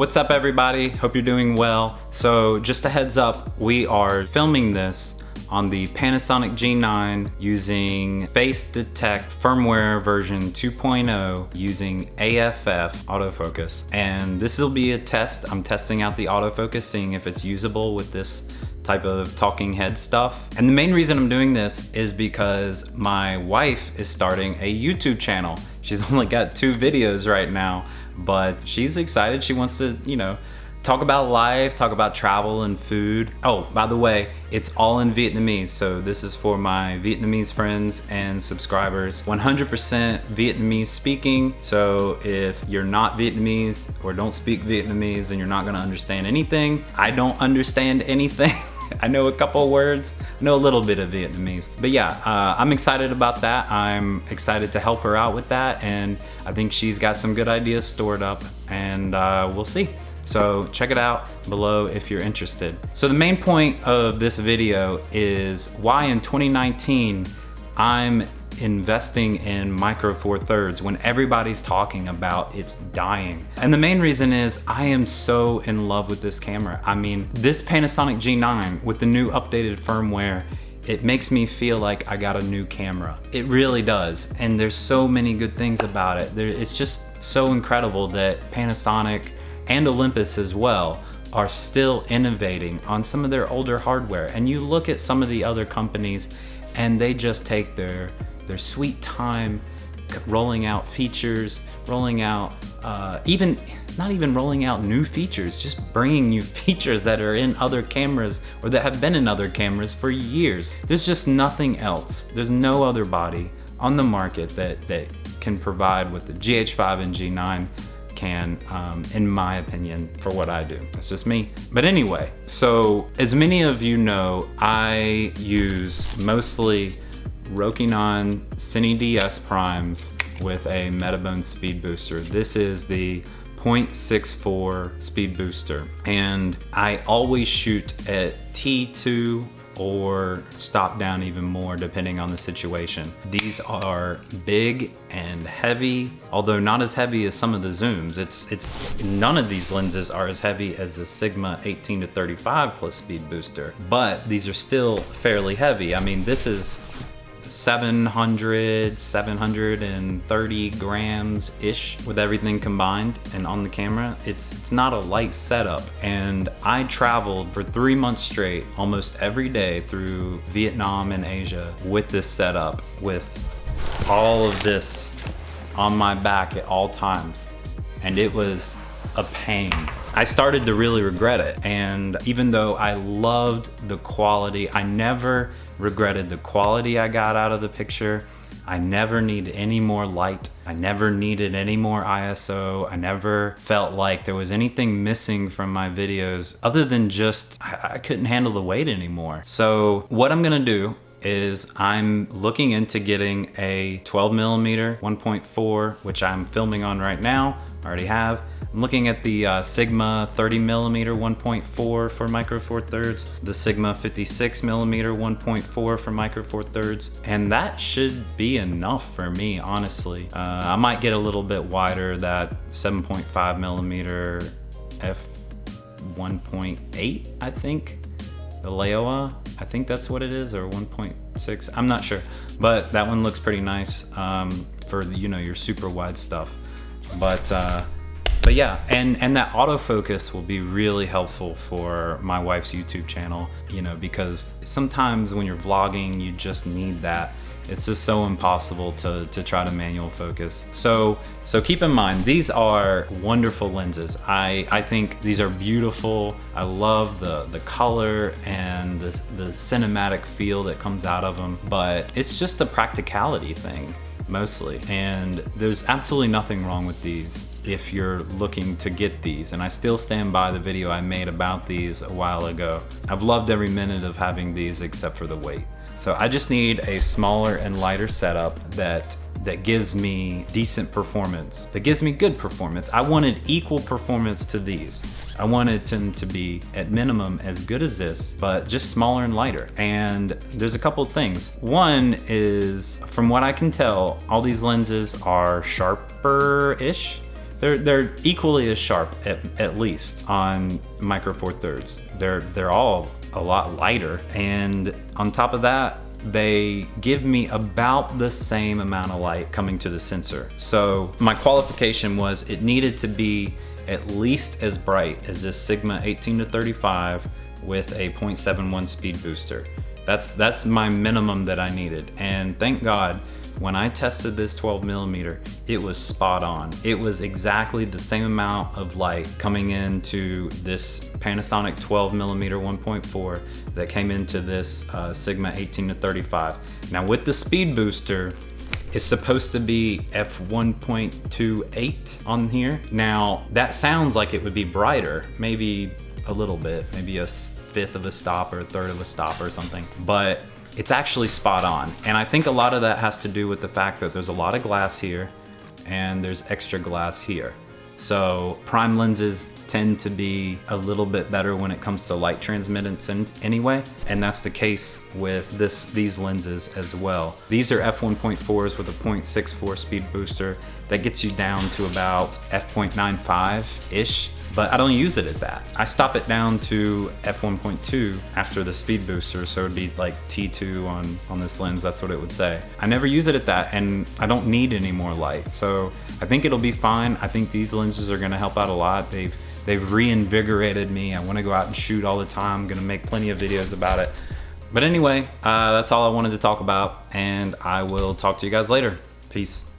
What's up everybody? Hope you're doing well. So just a heads up, we are filming this on the Panasonic G9 using Face Detect firmware version 2.0 using AFF autofocus. And this will be a test. I'm testing out the autofocus, seeing if it's usable with this type of talking head stuff. And the main reason I'm doing this is because my wife is starting a YouTube channel. She's only got 2 videos right now, but she's excited. She wants to, talk about life, talk about travel and food. Oh, by the way, it's all in Vietnamese. So this is for my Vietnamese friends and subscribers. 100% Vietnamese speaking. So if you're not Vietnamese or don't speak Vietnamese, then you're not gonna understand anything. I don't understand anything. I know a couple of words, I know a little bit of Vietnamese. But yeah, I'm excited about that. I'm excited to help her out with that. And I think she's got some good ideas stored up, and we'll see. So check it out below if you're interested. So the main point of this video is why in 2019 I'm investing in Micro Four Thirds when everybody's talking about it's dying. And the main reason is I am so in love with this camera. I mean, this Panasonic G9 with the new updated firmware, it makes me feel like I got a new camera. It really does. And there's so many good things about it. It's just so incredible that Panasonic and Olympus as well are still innovating on some of their older hardware. And you look at some of the other companies and they just take their sweet time rolling out features, rolling out, not even rolling out new features, just bringing new features that are in other cameras or that have been in other cameras for years. There's just nothing else. There's no other body on the market that can provide what the GH5 and G9 can, in my opinion, for what I do. That's just me. But anyway, so as many of you know, I use mostly Rokinon Cine DS primes with a Metabone speed booster. This is the 0.64 speed booster. And I always shoot at T2 or stop down even more depending on the situation. These are big and heavy, although not as heavy as some of the zooms. It's none of these lenses are as heavy as the Sigma 18 to 35 plus speed booster, but these are still fairly heavy. I mean, this is 730 grams ish with everything combined and on the camera. It's not a light setup, and I traveled for 3 months straight almost every day through Vietnam and Asia with this setup, with all of this on my back at all times, and it was a pain. I started to really regret it, and even though I loved the quality, I never regretted the quality I got out of the picture. I never needed any more light. I never needed any more ISO. I never felt like there was anything missing from my videos other than just I couldn't handle the weight anymore. So what I'm gonna do is I'm looking into getting a 12mm 1.4, which I'm filming on right now, I already have. I'm looking at the Sigma 30mm 1.4 for Micro Four Thirds, the Sigma 56mm 1.4 for Micro Four Thirds, and that should be enough for me, honestly. I might get a little bit wider, that 7.5mm f1.8, I think, the Leoa. I think that's what it is, or 1.6, I'm not sure, but that one looks pretty nice for your super wide stuff. But yeah, and that autofocus will be really helpful for my wife's YouTube channel, because sometimes when you're vlogging, you just need that. It's just so impossible to try to manual focus. So keep in mind, these are wonderful lenses. I think these are beautiful. I love the color and the cinematic feel that comes out of them, but it's just a practicality thing mostly. And there's absolutely nothing wrong with these if you're looking to get these. And I still stand by the video I made about these a while ago. I've loved every minute of having these except for the weight. So I just need a smaller and lighter setup that gives me decent performance, that gives me good performance. I wanted equal performance to these. I wanted them to be at minimum as good as this, but just smaller and lighter. And there's a couple of things. One is, from what I can tell, all these lenses are sharper-ish. they're equally as sharp at least on Micro Four Thirds. They're all a lot lighter, and on top of that, they give me about the same amount of light coming to the sensor. So my qualification was it needed to be at least as bright as this Sigma 18-35 with a 0.71 speed booster. That's my minimum that I needed. And thank God, when I tested this 12mm, it was spot on. It was exactly the same amount of light coming into this Panasonic 12mm 1.4 that came into this Sigma 18-35. Now with the speed booster, it's supposed to be f1.28 on here. Now that sounds like it would be brighter, maybe a little bit, maybe a fifth of a stop or a third of a stop or something, but it's actually spot on. And I think a lot of that has to do with the fact that there's a lot of glass here and there's extra glass here. So prime lenses tend to be a little bit better when it comes to light transmittance anyway, and that's the case with these lenses as well. These are f1.4s with a 0.64 speed booster that gets you down to about f.95-ish, but I don't use it at that. I stop it down to f1.2 after the speed booster, so it'd be like T2 on this lens, that's what it would say. I never use it at that, and I don't need any more light, so I think it'll be fine. I think these lenses are gonna help out a lot. They've reinvigorated me. I wanna go out and shoot all the time. I'm gonna make plenty of videos about it. But anyway, that's all I wanted to talk about, and I will talk to you guys later. Peace.